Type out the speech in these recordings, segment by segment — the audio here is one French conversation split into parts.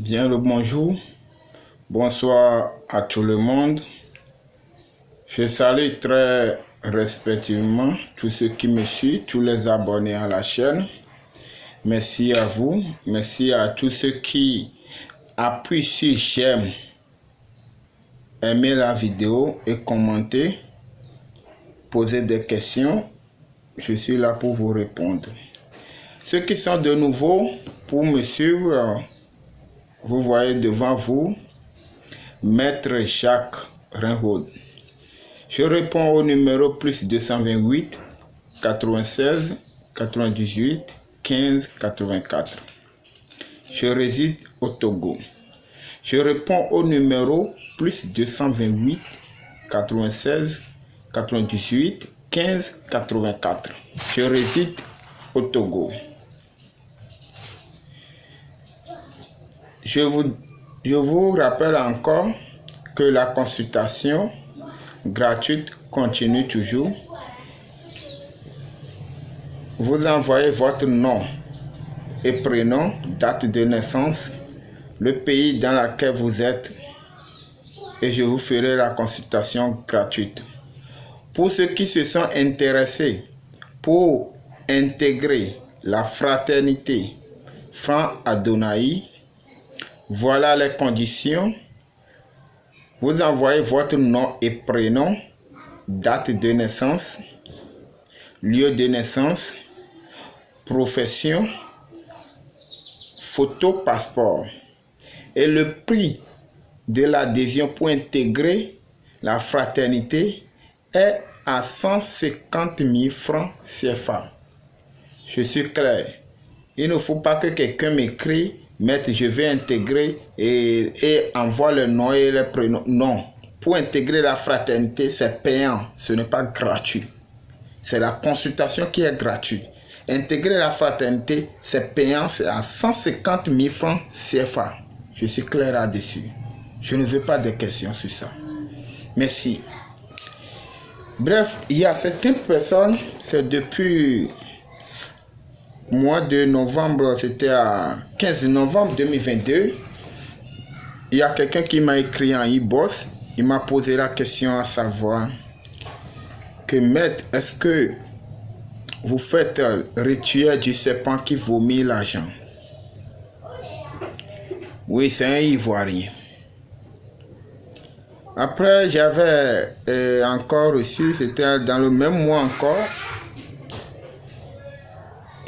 Bien le bonjour, bonsoir à tout le monde. Je salue très respectueusement tous ceux qui me suivent, tous les abonnés à la chaîne. Merci à vous, merci à tous ceux qui appuient sur j'aime, aimer la vidéo et commenter, poser des questions. Je suis là pour vous répondre. Ceux qui sont de nouveau pour me suivre, vous voyez devant vous Maître Jacques Rinhold. Je réponds au numéro plus 228 96 98 15 84. Je réside au Togo. Je réponds au numéro plus 228 96 98 15 84. Je réside au Togo. Je vous rappelle encore que la consultation gratuite continue toujours. Vous envoyez votre nom et prénom, date de naissance, le pays dans lequel vous êtes et je vous ferai la consultation gratuite. Pour ceux qui se sont intéressés pour intégrer la fraternité Franc Adonai, voilà les conditions. Vous envoyez votre nom et prénom, date de naissance, lieu de naissance, profession, photo, passeport. Et le prix de l'adhésion pour intégrer la fraternité est à 150 000 francs CFA. Je suis clair. Il ne faut pas que quelqu'un m'écrit, Maître, je vais intégrer et envoie le nom et le prénom. Non. Pour intégrer la fraternité, c'est payant. Ce n'est pas gratuit. C'est la consultation qui est gratuite. Intégrer la fraternité, c'est payant. C'est à 150 000 francs CFA. Je suis clair là-dessus. Je ne veux pas de questions sur ça. Merci. Bref, il y a certaines personnes, c'est depuis mois de novembre, c'était à 15 novembre 2022. Il y a quelqu'un qui m'a écrit en e-boss. Il m'a posé la question à savoir que Maître, est-ce que vous faites rituel du serpent qui vomit l'argent? Oui, c'est un Ivoirien. Après, j'avais encore reçu, c'était dans le même mois encore,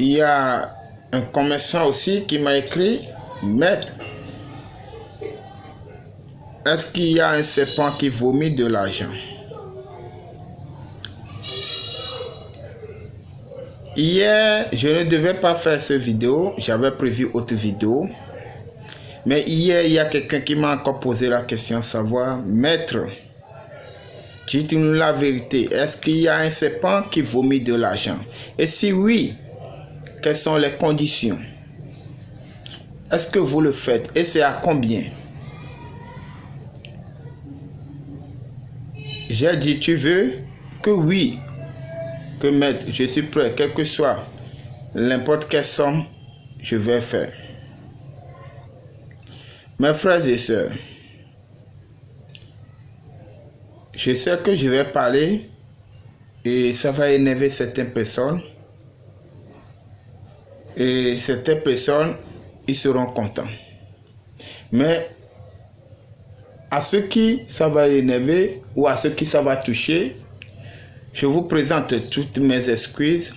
il y a un commerçant aussi qui m'a écrit, Maître, est-ce qu'il y a un serpent qui vomit de l'argent? Hier, je ne devais pas faire cette vidéo, j'avais prévu autre vidéo. Mais hier, il y a quelqu'un qui m'a encore posé la question, savoir, Maître, dites-nous la vérité, est-ce qu'il y a un serpent qui vomit de l'argent? Et si oui, quelles sont les conditions? Est-ce que vous le faites? Et c'est à combien? J'ai dit, tu veux? Que oui. Que Maître, je suis prêt, quel que soit n'importe quelle somme, je vais faire. Mes frères et sœurs, je sais que je vais parler et ça va énerver certaines personnes. Et certaines personnes, ils seront contents. Mais à ceux qui ça va énerver ou à ceux qui ça va toucher, je vous présente toutes mes excuses.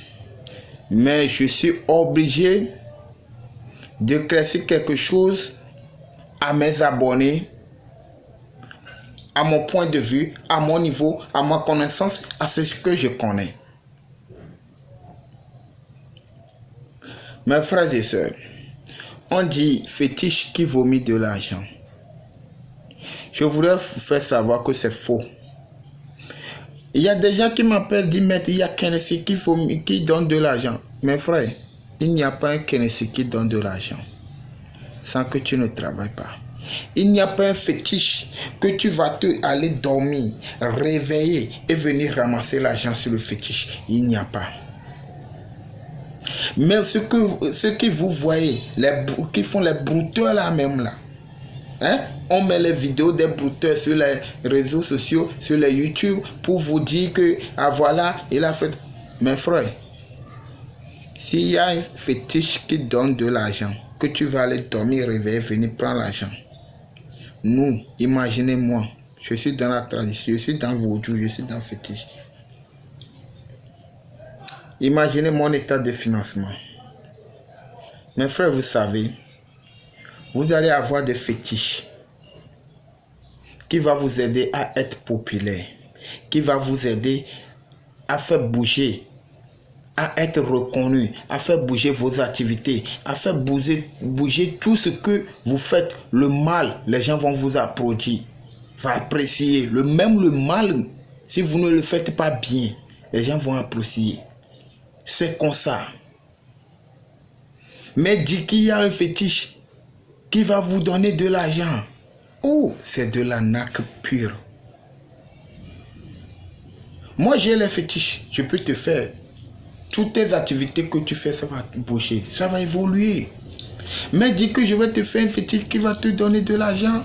Mais je suis obligé de classer quelque chose à mes abonnés, à mon point de vue, à mon niveau, à ma connaissance, à ce que je connais. Mes frères et sœurs, on dit fétiche qui vomit de l'argent. Je voudrais vous faire savoir que c'est faux. Il y a des gens qui m'appellent, disent, Maître, il y a Kenessi qui donne de l'argent. Mes frères, il n'y a pas un Kenessi qui donne de l'argent sans que tu ne travailles pas. Il n'y a pas un fétiche que tu vas aller dormir, réveiller et venir ramasser l'argent sur le fétiche. Il n'y a pas. Mais ce que vous voyez, qui font les brouteurs là même là, Hein? On met les vidéos des brouteurs sur les réseaux sociaux, sur les YouTube, pour vous dire que, ah voilà, il a fait... Mes frères, s'il y a un fétiche qui donne de l'argent, que tu vas aller dormir, réveiller, venir prendre l'argent. Nous, imaginez-moi, je suis dans la tradition, je suis dans vaudou, je suis dans le fétiche. Imaginez mon état de financement. Mes frères, vous savez, vous allez avoir des fétiches qui va vous aider à être populaire, qui va vous aider à faire bouger, à être reconnu, à faire bouger vos activités, à faire bouger tout ce que vous faites. Le mal, les gens vont vous applaudir, vont apprécier. Le mal, si vous ne le faites pas bien, les gens vont apprécier. C'est comme ça. Mais dis qu'il y a un fétiche qui va vous donner de l'argent. Oh, c'est de l'arnaque pure. Moi, j'ai les fétiches. Je peux te faire. Toutes tes activités que tu fais, ça va bouger. Ça va évoluer. Mais dis que je vais te faire un fétiche qui va te donner de l'argent.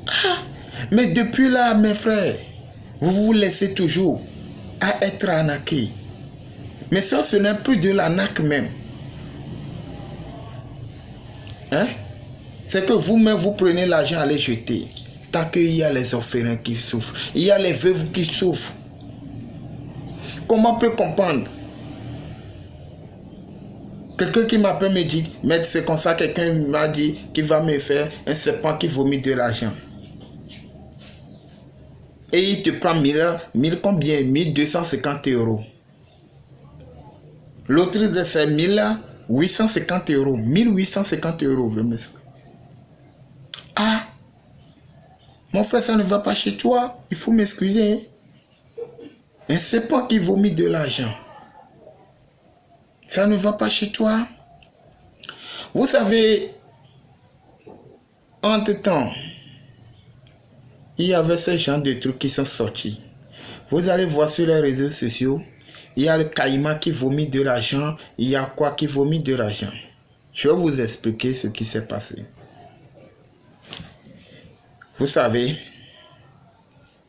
Ah, mais depuis là, mes frères, vous vous laissez toujours à être arnaqué. Mais ça, ce n'est plus de l'arnaque même. Hein? C'est que vous-même, vous prenez l'argent à les jeter. Tant qu'il y a les orphelins qui souffrent, il y a les veuves qui souffrent. Comment on peut comprendre? Quelqu'un qui m'appelle me dit, mais c'est comme ça, quelqu'un m'a dit qu'il va me faire un serpent qui vomit de l'argent. Et il te prend 1000 combien? 1250 €. L'autre, c'est 1850 €. 1850 €. Ah, mon frère, ça ne va pas chez toi. Il faut m'excuser. Un serpent qui vomit de l'argent. Ça ne va pas chez toi. Vous savez, entre-temps, il y avait ce genre de trucs qui sont sortis. Vous allez voir sur les réseaux sociaux, il y a le caïman qui vomit de l'argent, il y a quoi qui vomit de l'argent. Je vais vous expliquer ce qui s'est passé. Vous savez,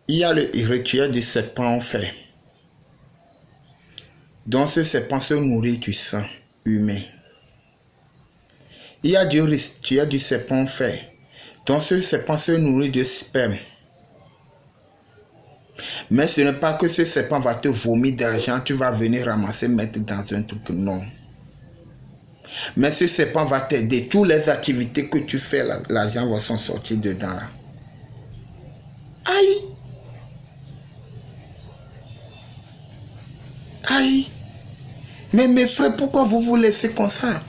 il y a le rituel du serpent en fait. Donc ce serpent se nourrit du sang humain. Il y a du rituel du serpent en fait. Donc ce serpent se nourrit de sperme. Mais ce n'est pas que ce serpent va te vomir d'argent, tu vas venir ramasser, mettre dans un truc, non. Mais ce serpent va t'aider. Toutes les activités que tu fais, l'argent va s'en sortir dedans là. Aïe! Aïe! Mais mes frères, pourquoi vous vous laissez comme ça?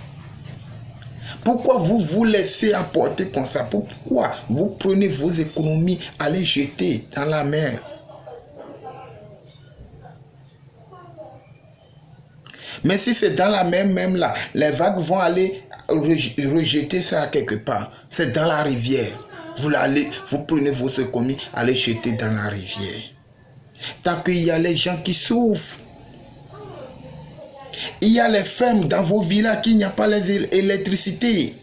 Pourquoi vous vous laissez apporter comme ça? Pourquoi vous prenez vos économies à les jeter dans la mer? Mais si c'est dans la mer même là, les vagues vont aller rejeter ça quelque part. C'est dans la rivière. Vous prenez vos économies, allez jeter dans la rivière. Tant qu'il y a les gens qui souffrent. Il y a les fermes dans vos villages qui n'y a pas l'électricité.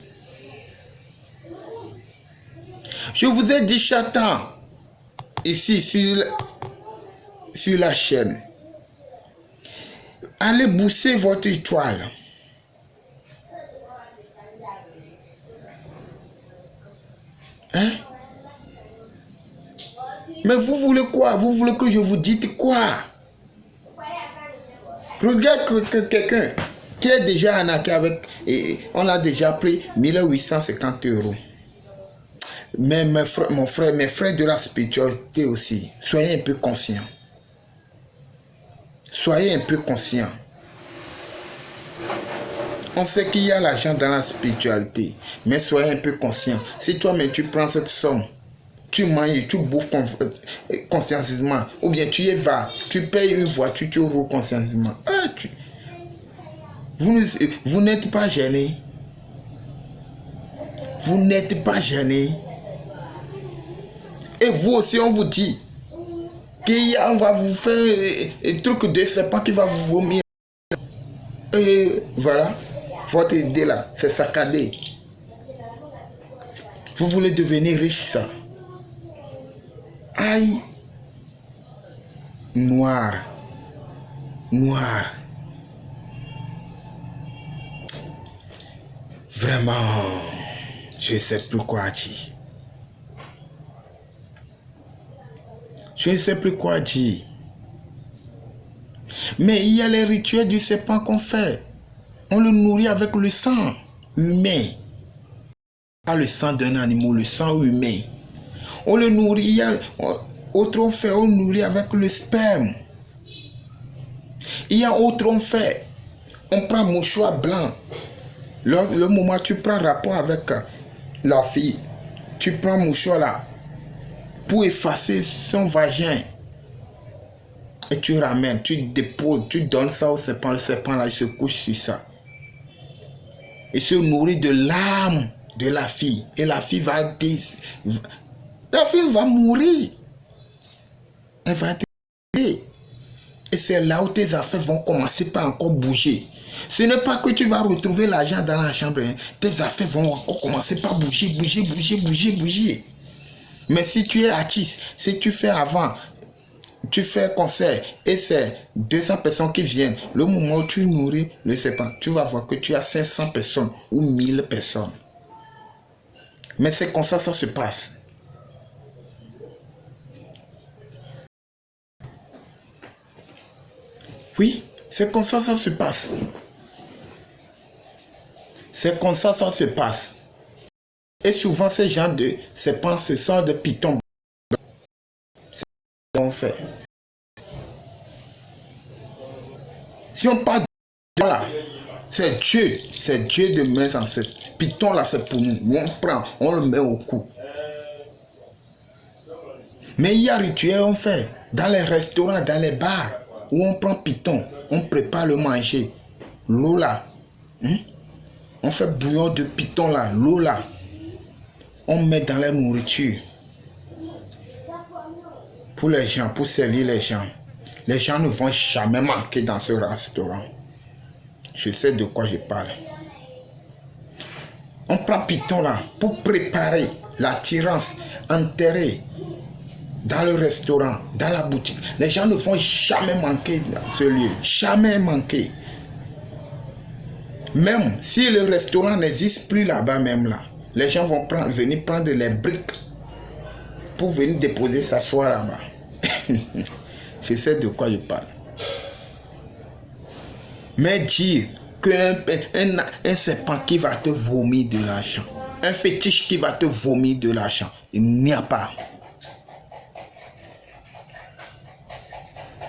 Je vous ai dit chaque temps, ici sur la chaîne, allez bousser votre étoile. Hein? Mais vous voulez quoi? Vous voulez que je vous dise quoi? Regarde quelqu'un qui est déjà arnaqué avec... on a déjà pris 1850 €. Mais mes frères de la spiritualité aussi, soyez un peu conscients. Soyez un peu conscients. On sait qu'il y a l'argent dans la spiritualité, mais soyez un peu conscients. Si toi-même tu prends cette somme, tu manges, tu bouffes consciencieusement, ou bien tu y vas, tu payes une voiture, tu roules consciencieusement. Vous n'êtes pas gêné. Vous n'êtes pas gêné. Et vous aussi, on vous dit qu'on va vous faire un truc de serpent qui va vous vomir. Et voilà, votre idée là, c'est saccadé. Vous voulez devenir riche, ça. Aïe. Noir. Noir. Vraiment, je ne sais plus quoi dire. Je ne sais plus quoi dire. Mais il y a les rituels du serpent qu'on fait. On le nourrit avec le sang humain. Pas le sang d'un animal, le sang humain. On le nourrit, il y a autre on fait, on nourrit avec le sperme. Il y a autre on fait, on prend mouchoir blanc. Le moment où tu prends rapport avec la fille, tu prends mouchoir là pour effacer son vagin. Et tu ramènes, tu déposes, tu donnes ça au serpent. Le serpent là, il se couche sur ça. Il se nourrit de l'âme de la fille. Et la fille va mourir. Elle va décéder. Et c'est là où tes affaires vont commencer par encore bouger. Ce n'est pas que tu vas retrouver l'argent dans la chambre. Hein. Tes affaires vont encore commencer par bouger. Mais si tu es artiste, si tu fais avant, tu fais un concert et c'est 200 personnes qui viennent, le moment où tu nourris le serpent, tu vas voir que tu as 500 personnes ou 1000 personnes. Mais c'est comme ça se passe. Oui, c'est comme ça se passe. C'est comme ça se passe. Et souvent, ces gens de serpents, ce sont de pitons. C'est ce qu'on fait. Si on parle de là, c'est Dieu de mes ancêtres. Python là, c'est pour nous. Nous on prend, on le met au cou. Mais il y a rituel on fait dans les restaurants, dans les bars, où on prend python, on prépare le manger. L'eau là, on fait bouillon de python là, l'eau là, on met dans la nourriture. Pour les gens, pour servir les gens. Les gens ne vont jamais manquer dans ce restaurant. Je sais de quoi je parle. On prend python là pour préparer l'attirance, enterrer dans le restaurant, dans la boutique. Les gens ne vont jamais manquer dans ce lieu. Jamais manquer. Même si le restaurant n'existe plus là-bas même là, les gens vont venir prendre les briques pour venir déposer, s'asseoir là-bas. Je sais de quoi je parle. Mais dire qu'un serpent qui va te vomir de l'argent, un fétiche qui va te vomir de l'argent, il n'y a pas.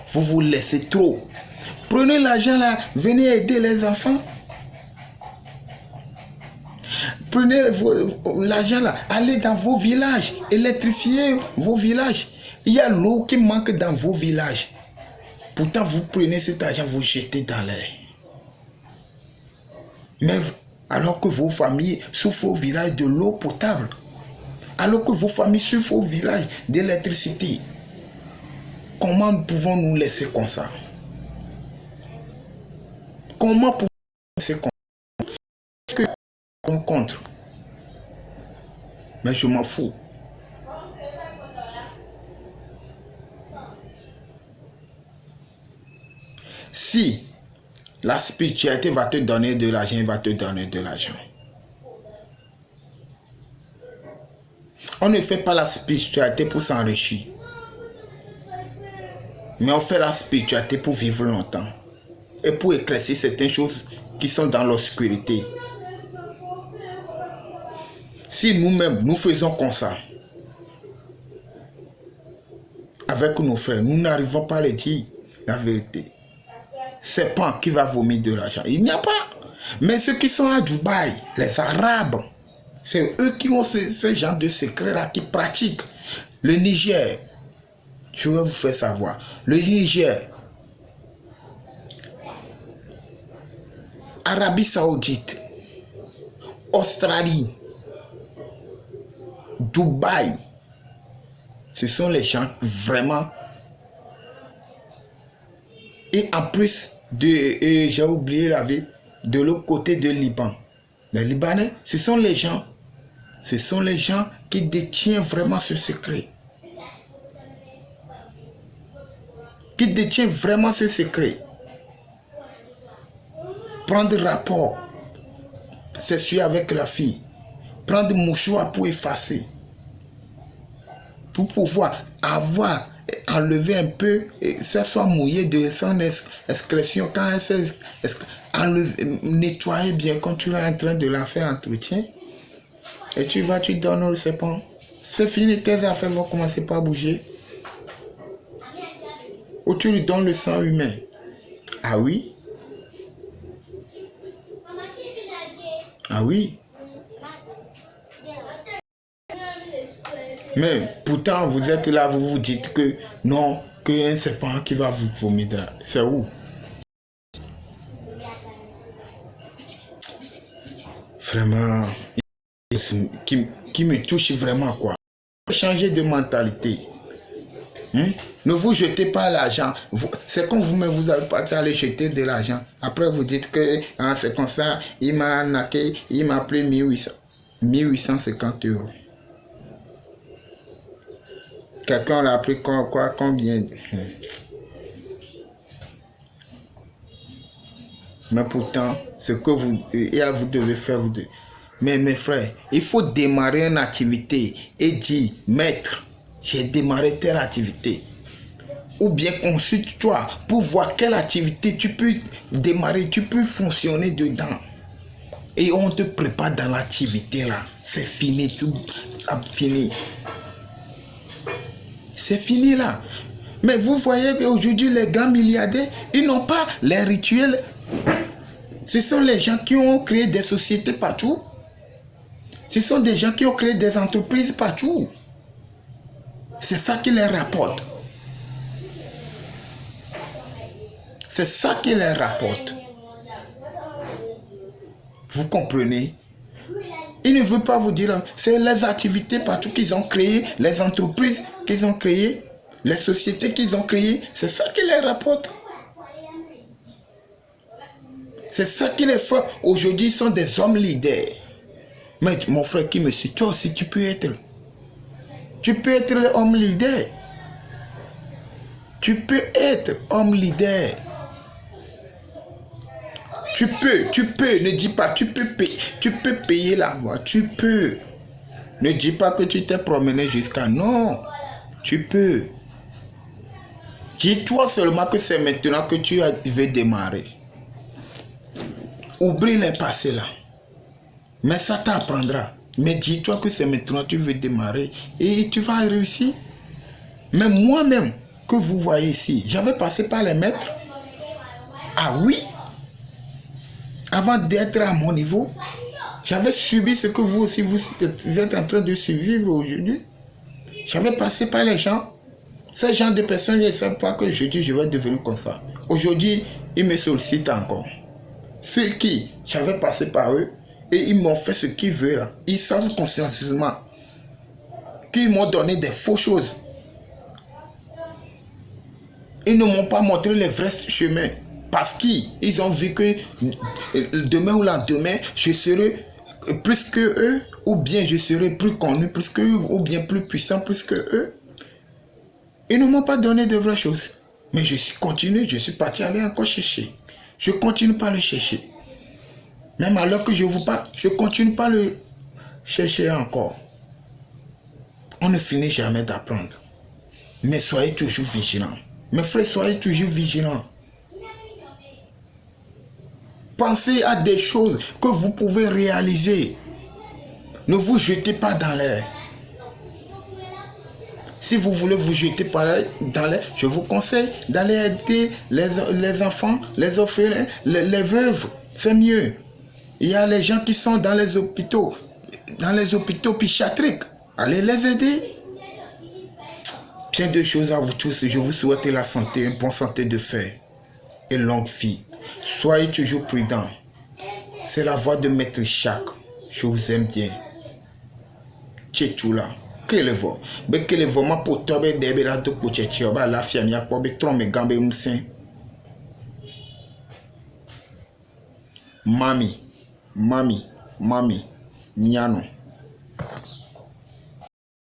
Vous vous laissez trop. Prenez l'argent là, venez aider les enfants. Prenez l'argent là, allez dans vos villages, électrifiez vos villages. Il y a l'eau qui manque dans vos villages. Pourtant, vous prenez cet argent, vous jetez dans l'air. Mais alors que vos familles souffrent au village de l'eau potable, alors que vos familles souffrent au village d'électricité, comment pouvons nous laisser comme ça? Comment pouvons-nous laisser comme ça? Que on contre? Mais je m'en fous. Si la spiritualité va te donner de l'argent, il va te donner de l'argent. On ne fait pas la spiritualité pour s'enrichir. Mais on fait la spiritualité pour vivre longtemps. Et pour éclaircir certaines choses qui sont dans l'obscurité. Si nous-mêmes, nous faisons comme ça, avec nos frères, nous n'arrivons pas à leur dire la vérité. C'est pas qui va vomir de l'argent. Il n'y a pas. Mais ceux qui sont à Dubaï, les Arabes, c'est eux qui ont ce genre de secrets-là, qui pratiquent. Le Niger, je vais vous faire savoir. Le Niger, Arabie Saoudite, Australie, Dubaï, ce sont les gens vraiment. Et en plus, j'ai oublié la vie, de l'autre côté de Liban. Les Libanais, ce sont les gens Ce sont les gens qui détiennent vraiment ce secret. Qui détiennent vraiment ce secret. Prendre rapport. S'essuyer avec la fille. Prendre mouchoir pour effacer. Pour pouvoir avoir enlever un peu, ça soit mouillé de son excrétion. Quand elle s'est nettoyer bien, quand tu es en train de la faire entretien, et tu donnes le serpent. C'est fini, tes affaires vont commencer par bouger. Ou tu lui donnes le sang humain. Ah oui? Ah oui? Mais pourtant, vous êtes là, vous vous dites que non, qu'il y a un serpent qui va vous vomir. C'est où? Vraiment, qui me touche vraiment, quoi. Changer de mentalité. Ne vous jetez pas l'argent. C'est comme vous-même, vous n'avez pas à aller jeter de l'argent. Après, vous dites que c'est comme ça, il m'a arnaqué, il m'a pris 1850 €. Quelqu'un l'a pris combien? Mais pourtant, ce que vous devez faire, Mais mes frères, il faut démarrer une activité et dire, maître, j'ai démarré telle activité. Ou bien consulte-toi pour voir quelle activité tu peux démarrer, tu peux fonctionner dedans. Et on te prépare dans l'activité là. C'est fini, tout a fini. C'est fini là. Mais vous voyez qu'aujourd'hui, les grands milliardaires, ils n'ont pas les rituels. Ce sont les gens qui ont créé des sociétés partout. Ce sont des gens qui ont créé des entreprises partout. C'est ça qui les rapporte. C'est ça qui les rapporte. Vous comprenez? Il ne veut pas vous dire, c'est les activités partout qu'ils ont créées, les entreprises qu'ils ont créées, les sociétés qu'ils ont créées, c'est ça qui les rapporte. C'est ça qui les fait. Aujourd'hui, ils sont des hommes leaders. Mais mon frère qui me suit, toi aussi, tu peux être. Tu peux être l'homme leader. Tu peux être homme leader. Tu peux, ne dis pas, tu peux payer la voie, tu peux. Ne dis pas que tu t'es promené jusqu'à, non, tu peux. Dis-toi seulement que c'est maintenant que tu veux démarrer. Oublie les passés là. Mais ça t'apprendra. Mais dis-toi que c'est maintenant que tu veux démarrer et tu vas réussir. Mais moi-même, que vous voyez ici, j'avais passé par les maîtres. Ah oui. Avant d'être à mon niveau, j'avais subi ce que vous aussi, vous êtes en train de survivre aujourd'hui. J'avais passé par les gens. Ces gens de personnes ne savent pas que je vais devenir comme ça. Aujourd'hui, ils me sollicitent encore. Ceux qui, j'avais passé par eux, et ils m'ont fait ce qu'ils veulent. Ils savent consciencieusement qu'ils m'ont donné des fausses choses. Ils ne m'ont pas montré les vrais chemins. Parce qu'ils ont vu que demain ou lendemain, je serai plus que eux, ou bien je serai plus connu plus que eux, ou bien plus puissant plus que eux. Ils ne m'ont pas donné de vraies choses. Mais je suis continué, je suis parti aller encore chercher. Je continue pas le chercher. Même alors que je vous parle, je continue pas le chercher encore. On ne finit jamais d'apprendre. Mais soyez toujours vigilants. Mes frères, soyez toujours vigilants. Pensez à des choses que vous pouvez réaliser. Ne vous jetez pas dans l'air. Si vous voulez vous jeter dans l'air, je vous conseille d'aller aider les enfants, les orphelins, les veuves. C'est mieux. Il y a les gens qui sont dans les hôpitaux psychiatriques. Allez les aider. Bien de choses à vous tous. Je vous souhaite la santé, une bonne santé de fer et longue vie. Soyez toujours prudents. C'est la voix de Maître Jacques. Je vous aime bien. Tchéchoula. Quel est votre? Mais quel est vraiment pour toi? Bébé là, tout pour tchéchoula. Bah la fille m'a pas bé trop mes gambes moussin. Mami, Miano.